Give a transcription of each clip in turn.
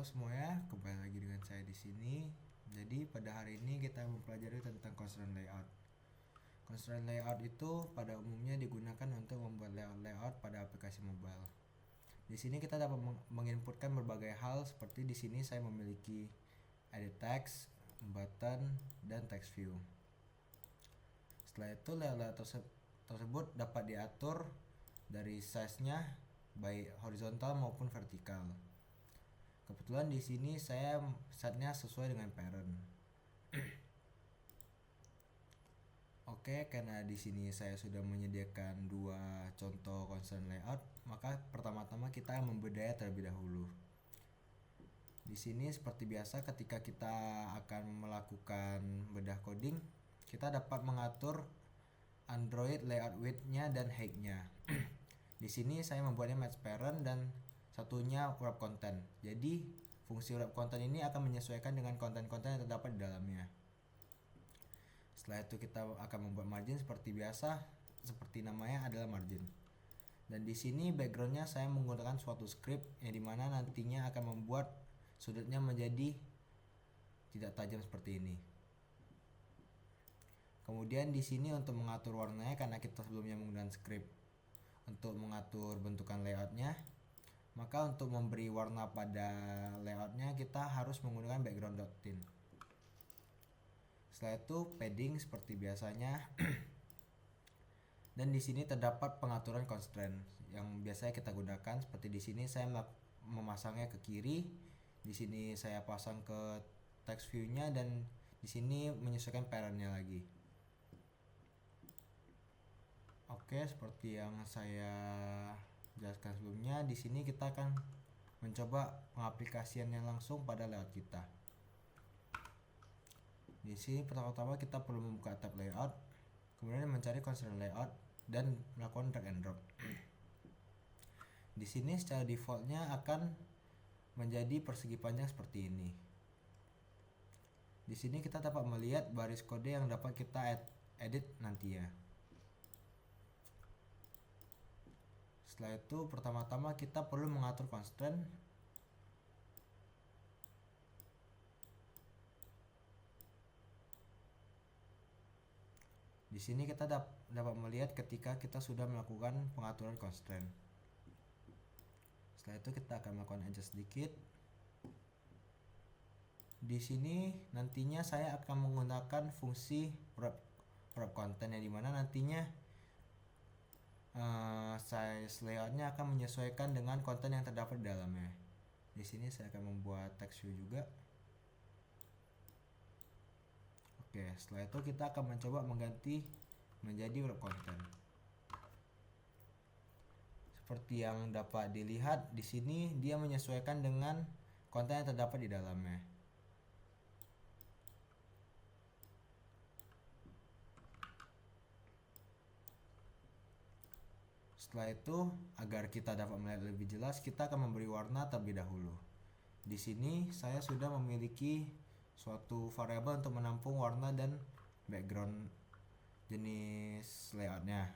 semuanya, kembali lagi dengan saya di sini. Jadi pada hari ini kita mempelajari tentang constraint layout. Constraint layout itu pada umumnya digunakan untuk membuat layout pada aplikasi mobile. Di sini kita dapat menginputkan berbagai hal, seperti di sini saya memiliki edit text, button, dan text view. Setelah itu layout tersebut dapat diatur dari size-nya baik horizontal maupun vertikal. Kebetulan di sini saya setnya sesuai dengan parent. Oke, karena di sini saya sudah menyediakan dua contoh constraint layout, maka pertama-tama kita membedaya terlebih dahulu. Di sini seperti biasa ketika kita akan melakukan bedah coding, kita dapat mengatur Android layout width-nya dan height-nya. Di sini saya membuatnya match parent dan satunya wrap content. Jadi fungsi wrap content ini akan menyesuaikan dengan konten-konten yang terdapat di dalamnya. Setelah itu kita akan membuat margin seperti biasa, seperti namanya adalah margin. Dan di sini backgroundnya saya menggunakan suatu script yang dimana nantinya akan membuat sudutnya menjadi tidak tajam seperti ini. Kemudian di sini untuk mengatur warnanya, karena kita sebelumnya menggunakan script untuk mengatur bentukan layoutnya, maka untuk memberi warna pada layoutnya kita harus menggunakan background.tint. Setelah itu padding seperti biasanya. Dan di sini terdapat pengaturan constraint yang biasanya kita gunakan, seperti di sini saya memasangnya ke kiri, di sini saya pasang ke text view-nya, dan di sini menyesuaikan parent-nya lagi. Oke, seperti yang saya jelaskan sebelumnya, di sini kita akan mencoba pengaplikasiannya langsung pada layout kita. Di sini pertama-tama kita perlu membuka tab layout, kemudian mencari constraint layout dan melakukan drag and drop. Di sini secara defaultnya akan menjadi persegi panjang seperti ini. Di sini kita dapat melihat baris kode yang dapat kita edit nanti ya. Setelah itu pertama-tama kita perlu mengatur constraint. Di sini kita dapat melihat ketika kita sudah melakukan pengaturan constraint. Setelah itu kita akan melakukan adjust sedikit. Di sini nantinya saya akan menggunakan fungsi wrap content, yang dimana nantinya size layoutnya akan menyesuaikan dengan konten yang terdapat di dalamnya. Di sini saya akan membuat text view juga. Oke, setelah itu kita akan mencoba mengganti menjadi wrap content. Seperti yang dapat dilihat di sini, dia menyesuaikan dengan konten yang terdapat di dalamnya. Setelah itu, agar kita dapat melihat lebih jelas, kita akan memberi warna terlebih dahulu. Di sini saya sudah memiliki suatu variabel untuk menampung warna dan background jenis layoutnya.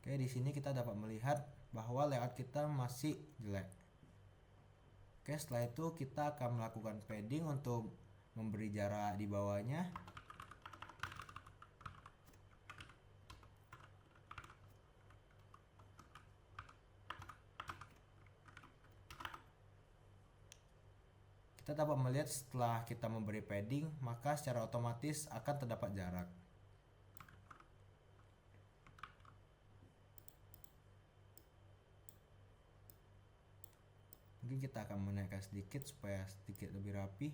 Oke, di sini kita dapat melihat bahwa layout kita masih jelek. Oke, setelah itu kita akan melakukan padding untuk memberi jarak di bawahnya. Kita dapat melihat setelah kita memberi padding, maka secara otomatis akan terdapat jarak. Mungkin kita akan menaikkan sedikit supaya sedikit lebih rapi.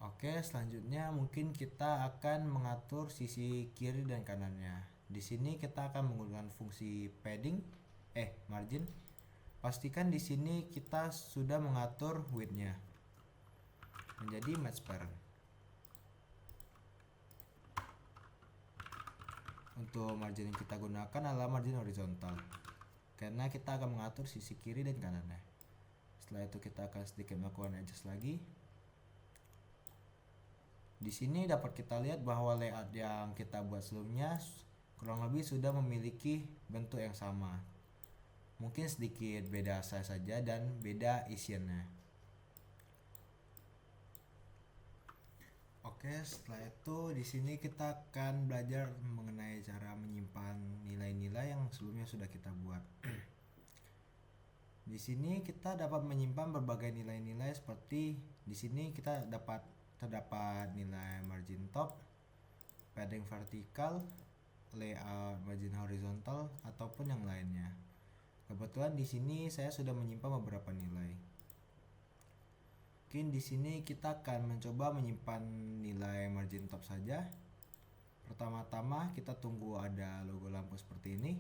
Oke, selanjutnya mungkin kita akan mengatur sisi kiri dan kanannya. Di sini kita akan menggunakan fungsi margin. Pastikan di sini kita sudah mengatur width-nya menjadi match parent. Untuk margin yang kita gunakan adalah margin horizontal, karena kita akan mengatur sisi kiri dan kanannya. Setelah itu kita akan sedikit melakukan adjust lagi. Di sini dapat kita lihat bahwa layout yang kita buat sebelumnya kurang lebih sudah memiliki bentuk yang sama. Mungkin sedikit beda size saja dan beda isiannya. Oke, setelah itu di sini kita akan belajar mengenai cara menyimpan nilai-nilai yang sebelumnya sudah kita buat. Di sini kita dapat menyimpan berbagai nilai-nilai seperti di sini kita terdapat nilai margin top, padding vertikal, layout margin horizontal ataupun yang lainnya. Kebetulan di sini saya sudah menyimpan beberapa nilai. Mungkin di sini kita akan mencoba menyimpan nilai margin top saja. Pertama-tama kita tunggu ada logo lampu seperti ini.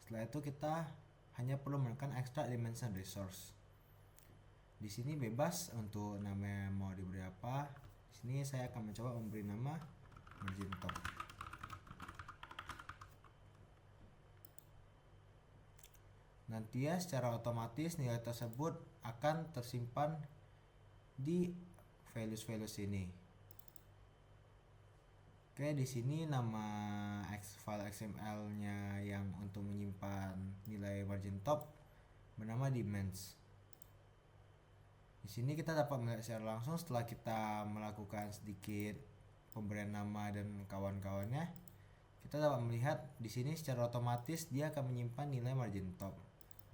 Setelah itu kita hanya perlu menekan extract dimension resource. Di sini bebas untuk namanya mau diberi apa. Di sini saya akan mencoba memberi nama margin top. Nanti ya secara otomatis nilai tersebut akan tersimpan di values ini. Oke, di sini nama file XML-nya yang untuk menyimpan nilai margin top bernama dimensions. Di sini kita dapat melihat secara langsung setelah kita melakukan sedikit pemberian nama dan kawan-kawannya, kita dapat melihat di sini secara otomatis dia akan menyimpan nilai margin top.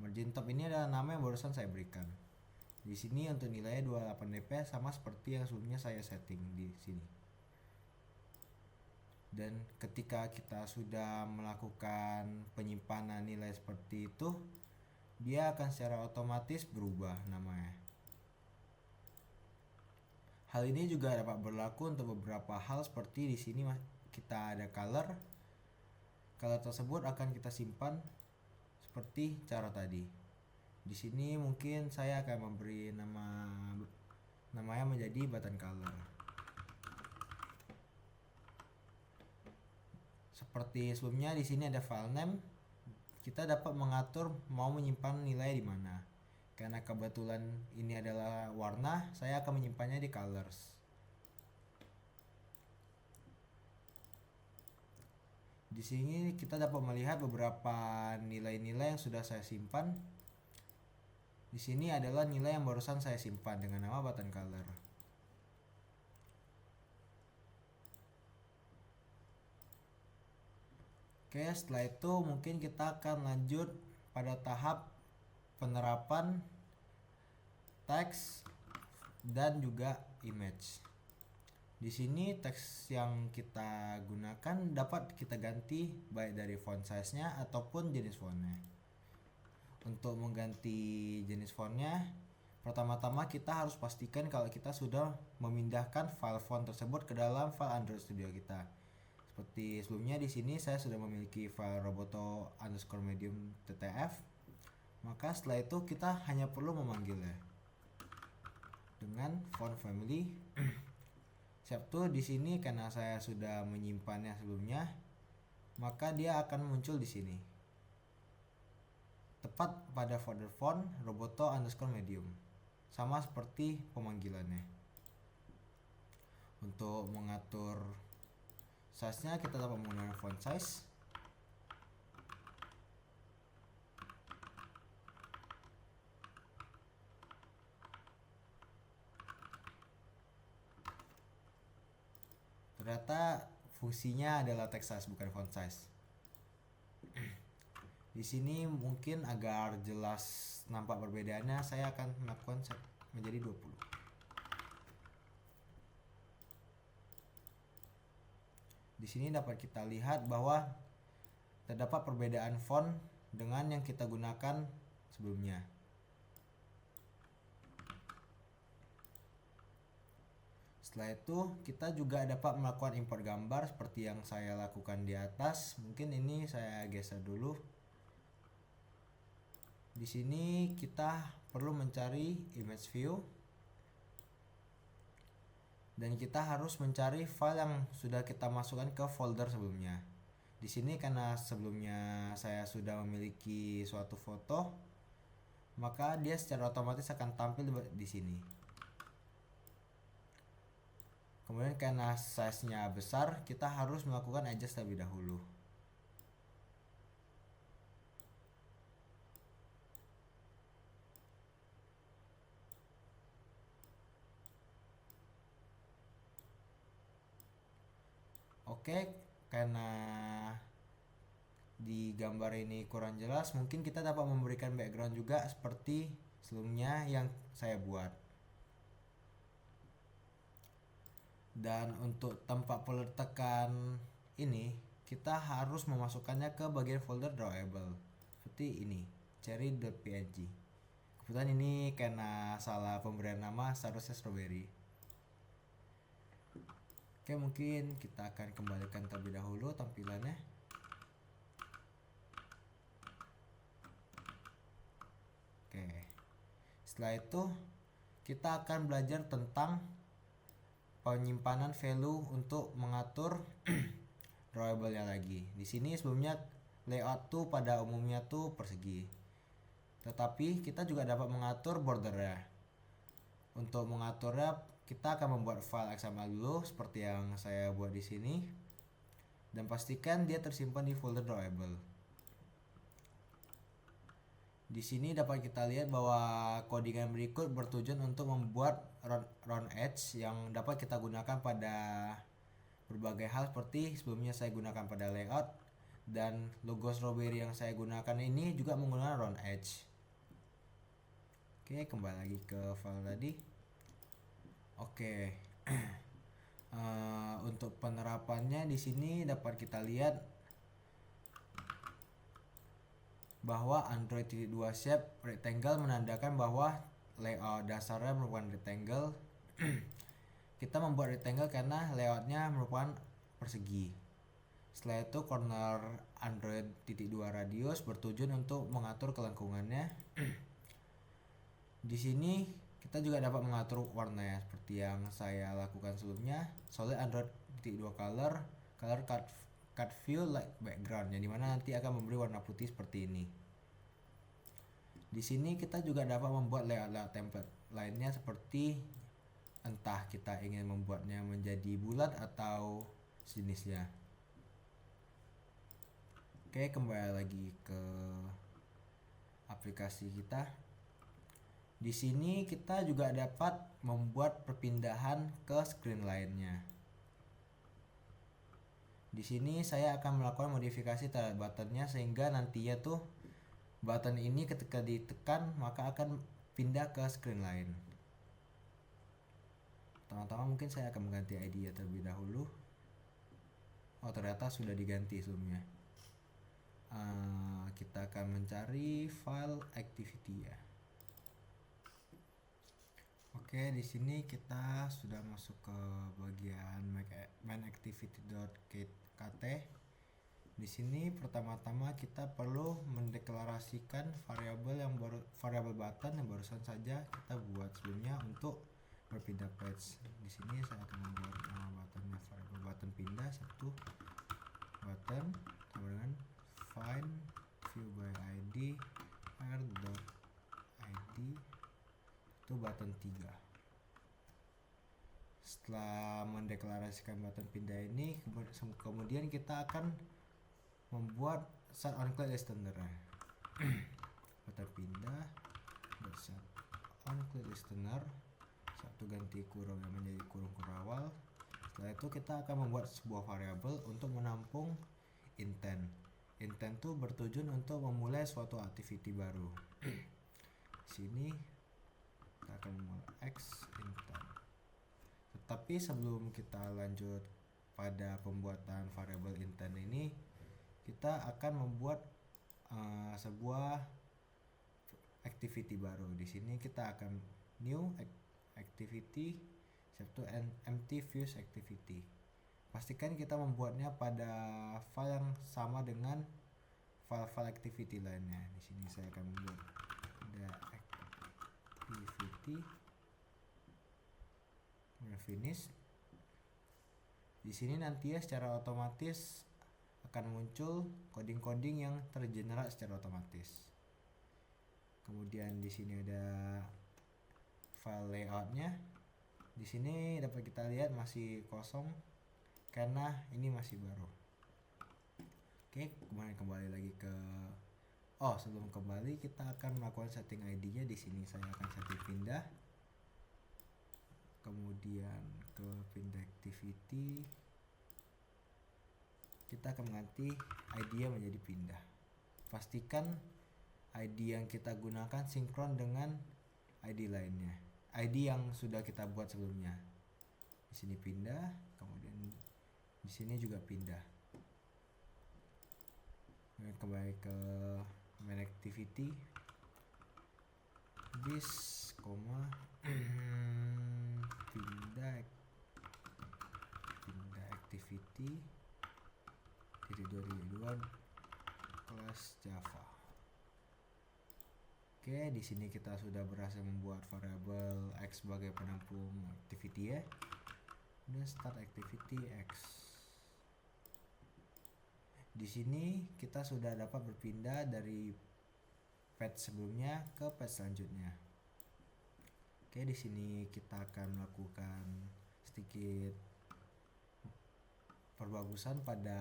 Margin top ini adalah nama yang barusan saya berikan. Di sini untuk nilainya 28 dp sama seperti yang sebelumnya saya setting di sini. Dan ketika kita sudah melakukan penyimpanan nilai seperti itu, dia akan secara otomatis berubah namanya. Hal ini juga dapat berlaku untuk beberapa hal seperti di sini kita ada color. Color tersebut akan kita simpan seperti cara tadi. Di sini mungkin saya akan memberi namanya menjadi button color. Seperti sebelumnya di sini ada file name. Kita dapat mengatur mau menyimpan nilai di mana. Karena kebetulan ini adalah warna, saya akan menyimpannya di colors. Di sini kita dapat melihat beberapa nilai-nilai yang sudah saya simpan. Di sini adalah nilai yang barusan saya simpan dengan nama button color. Oke, setelah itu mungkin kita akan lanjut pada tahap penerapan teks dan juga image. Di sini teks yang kita gunakan dapat kita ganti baik dari font size-nya ataupun jenis fontnya. Untuk mengganti jenis fontnya, pertama-tama kita harus pastikan kalau kita sudah memindahkan file font tersebut ke dalam file Android Studio kita. Seperti sebelumnya di sini saya sudah memiliki file roboto_medium.ttf. Maka setelah itu kita hanya perlu memanggilnya dengan font family. Sabtu di sini karena saya sudah menyimpannya sebelumnya, maka dia akan muncul di sini. Tepat pada folder font roboto_medium. Sama seperti pemanggilannya. Untuk mengatur size-nya kita dapat menggunakan font size. Ternyata fungsinya adalah text size bukan font size. Di sini mungkin agar jelas nampak perbedaannya, saya akan melakukan set menjadi 20. Di sini dapat kita lihat bahwa terdapat perbedaan font dengan yang kita gunakan sebelumnya. Setelah itu kita juga dapat melakukan import gambar seperti yang saya lakukan di atas. Mungkin ini saya geser dulu. Di sini kita perlu mencari image view dan kita harus mencari file yang sudah kita masukkan ke folder sebelumnya. Di sini karena sebelumnya saya sudah memiliki suatu foto, maka dia secara otomatis akan tampil di sini. Kemudian karena size-nya besar, kita harus melakukan adjust terlebih dahulu. Oke, karena di gambar ini kurang jelas, mungkin kita dapat memberikan background juga seperti sebelumnya yang saya buat. Dan untuk tempat peletakan ini, kita harus memasukkannya ke bagian folder drawable seperti ini, cherry.png. Kebetulan ini karena salah pemberian nama, seharusnya strawberry. Oke, mungkin kita akan kembalikan terlebih dahulu tampilannya. Oke, setelah itu kita akan belajar tentang penyimpanan value untuk mengatur drawable-nya lagi. Di sini sebelumnya layout tuh pada umumnya tuh persegi, tetapi kita juga dapat mengatur bordernya. Untuk mengaturnya kita akan membuat file XML dulu seperti yang saya buat di sini, dan pastikan dia tersimpan di folder drawable. Di sini dapat kita lihat bahwa codingan berikut bertujuan untuk membuat round edge yang dapat kita gunakan pada berbagai hal seperti sebelumnya saya gunakan pada layout, dan logo strawberry yang saya gunakan ini juga menggunakan round edge. Oke, kembali lagi ke file tadi. Oke. Untuk penerapannya di sini dapat kita lihat bahwa Android 2 shape rectangle menandakan bahwa layout dasarnya merupakan rectangle. Kita membuat rectangle karena layoutnya merupakan persegi. Setelah itu corner Android 2 radius bertujuan untuk mengatur kelengkungannya. Di sini kita juga dapat mengatur warnanya seperti yang saya lakukan sebelumnya. Solid Android 2 color cut view like background, yang dimana nanti akan memberi warna putih seperti ini. Di sini kita juga dapat membuat layout template lainnya seperti entah kita ingin membuatnya menjadi bulat atau sejenisnya. Oke, kembali lagi ke aplikasi kita. Di sini kita juga dapat membuat perpindahan ke screen lainnya. Di sini saya akan melakukan modifikasi terhadap buttonnya sehingga nantinya tuh button ini ketika ditekan maka akan pindah ke screen lain. Pertama-tama mungkin saya akan mengganti ID ya terlebih dahulu. Oh, ternyata sudah diganti sebelumnya. Kita akan mencari file activity ya. Oke, di sini kita sudah masuk ke bagian mainActivity.kt. Di sini pertama-tama kita perlu mendeklarasikan variabel button yang barusan saja kita buat sebelumnya untuk berpindah page. Di sini saya akan membuat nama buttonnya variabel button pindah satu button sama dengan find view by id r.id itu button 3. Setelah mendeklarasikan button pindah ini, kemudian kita akan membuat set on click listener. Button pindah set on click listener, satu ganti kurung yang menjadi kurung kurawal. Setelah itu kita akan membuat sebuah variabel untuk menampung intent. Intent itu bertujuan untuk memulai suatu activity baru. Sini kita akan memulai x intent. Tetapi sebelum kita lanjut pada pembuatan variabel intent ini, kita akan membuat sebuah activity baru. Di sini kita akan new activity yaitu empty views activity. Pastikan kita membuatnya pada file yang sama dengan file-file activity lainnya. Di sini saya akan membuat ada activity finish. Di sini nanti ya secara otomatis akan muncul coding-coding yang tergenerate secara otomatis. Kemudian di sini ada file layoutnya. Di sini dapat kita lihat masih kosong karena ini masih baru. Oke, kemudian kembali lagi ke sebelum kembali kita akan melakukan setting ID-nya. Di sini saya akan setting pindah. Kemudian ke pindah activity. Kita akan mengganti ID-nya menjadi pindah. Pastikan ID yang kita gunakan sinkron dengan ID lainnya. ID yang sudah kita buat sebelumnya. Di sini pindah, kemudian di sini juga pindah. Kemudian kembali ke main activity. This, pindah activity titik 2002 kelas Java. Oke, di sini kita sudah berhasil membuat variabel X sebagai penampung activity ya. Kemudian start activity X. Di sini kita sudah dapat berpindah dari page sebelumnya ke page selanjutnya. Oke, di sini kita akan melakukan sedikit perbagusan pada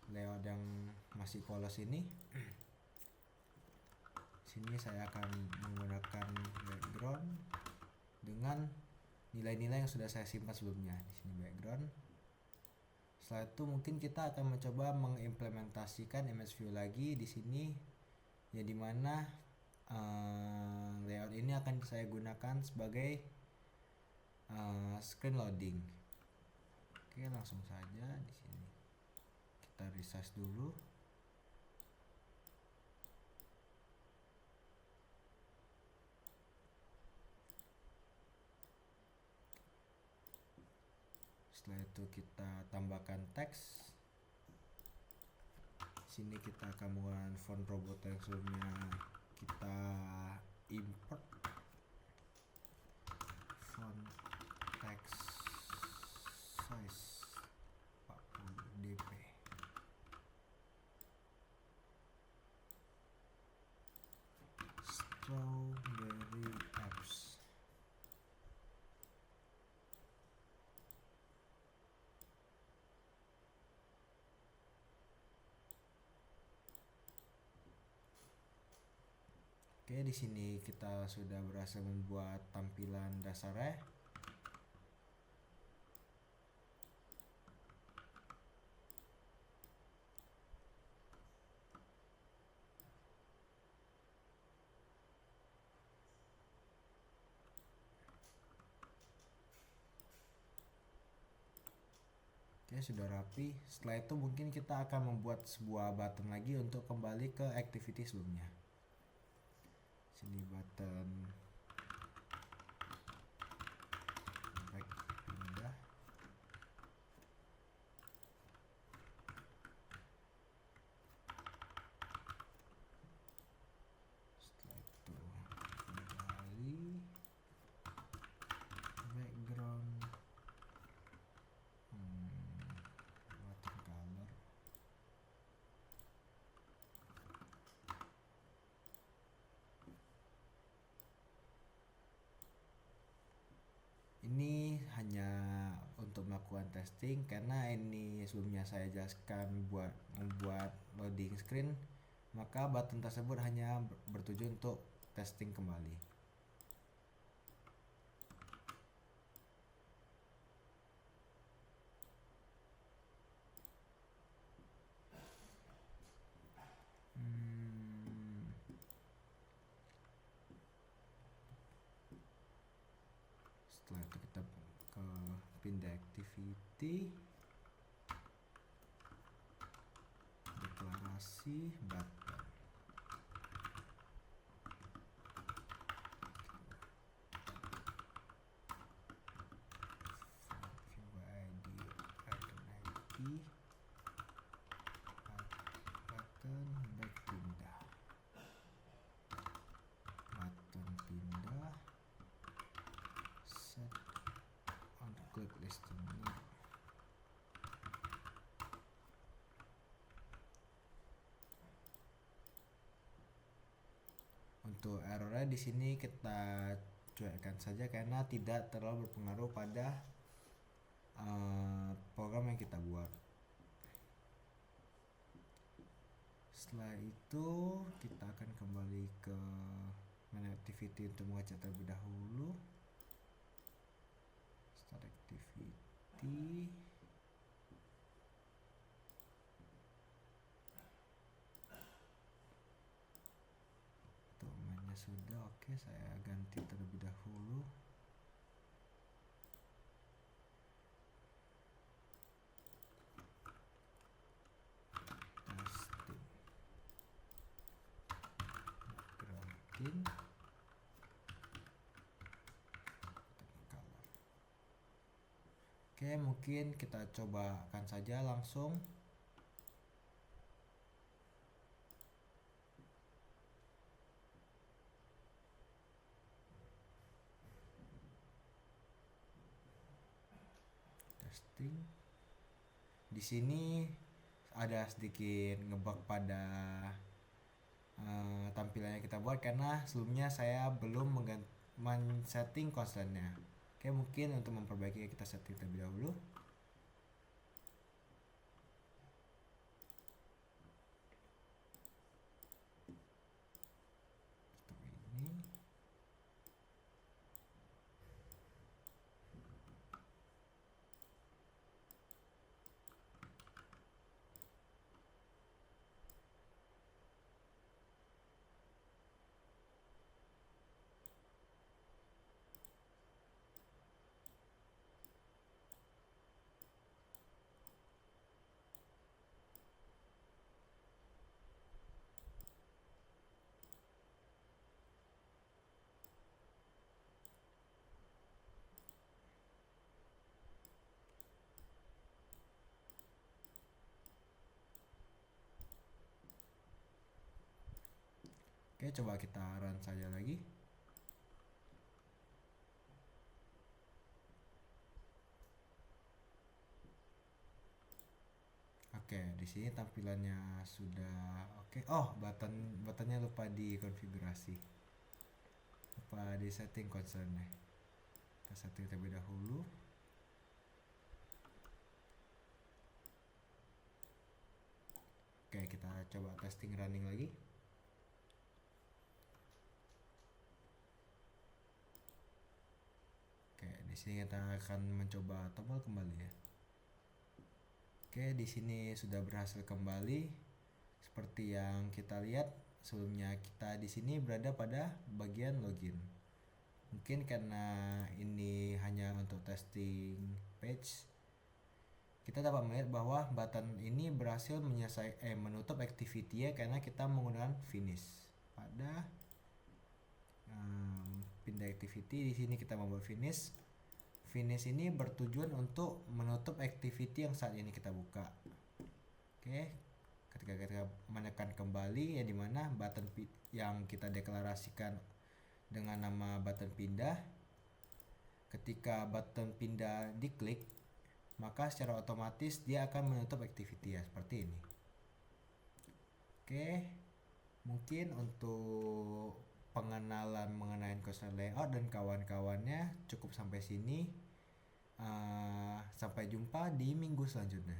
layout yang masih polos ini. Sini saya akan menggunakan background dengan nilai-nilai yang sudah saya simpan sebelumnya. Di sini background. Setelah itu mungkin kita akan mencoba mengimplementasikan image view lagi di sini, ya dimana layout ini akan saya gunakan sebagai screen loading. Oke, langsung saja di sini kita resize dulu. Setelah itu kita tambahkan teks. Sini kita akan menggunakan font robot yang sebelumnya kita import. Font text size 40 dp. Strawberry apps. Oke, di sini kita sudah berhasil membuat tampilan dasarnya. Oke, sudah rapi. Setelah itu mungkin kita akan membuat sebuah button lagi untuk kembali ke activity sebelumnya. Sini button back pindah. Setelah itu kembali background button color. Ini hanya untuk melakukan testing karena ini sebelumnya saya jelaskan buat membuat loading screen, maka button tersebut hanya bertujuan untuk testing kembali. Setelah itu kita ke pindah activity, deklarasi button. View ID, icon ID, button back pindah, button pindah, set on click listening. Untuk errornya di sini kita cuekkan saja karena tidak terlalu berpengaruh pada program yang kita buat. Setelah itu kita akan kembali ke main activity untuk mengecek terlebih dahulu. Start activity. Tuh mainnya sudah, oke, saya ganti terlebih dahulu. Testing. Oke, mungkin kita cobakan saja langsung. Testing. Di sini ada sedikit ngebug pada tampilannya kita buat karena sebelumnya saya belum men-setting constantnya. Oke, mungkin untuk memperbaiki kita setting terlebih dahulu. Seperti ini. Oke, coba kita run saja lagi. Oke, di sini tampilannya sudah oke. Oh, buttonnya lupa dikonfigurasi. Lupa di setting concernnya. Kita setting terlebih dahulu. Oke, kita coba testing running lagi. Oke, di sini kita akan mencoba tombol kembali ya. Oke, di sini sudah berhasil kembali. Seperti yang kita lihat sebelumnya, kita di sini berada pada bagian login. Mungkin karena ini hanya untuk testing page, kita dapat melihat bahwa button ini berhasil menutup activity ya karena kita menggunakan finish. Pada pindah activity, di sini kita membuat finish. Finish ini bertujuan untuk menutup activity yang saat ini kita buka. Oke, ketika kita menekan kembali ya, dimana button yang kita deklarasikan dengan nama button pindah, ketika button pindah diklik, maka secara otomatis dia akan menutup activity ya, seperti ini. Oke, mungkin untuk pengenalan mengenai constant layout dan kawan-kawannya cukup sampai sini. Sampai jumpa di minggu selanjutnya.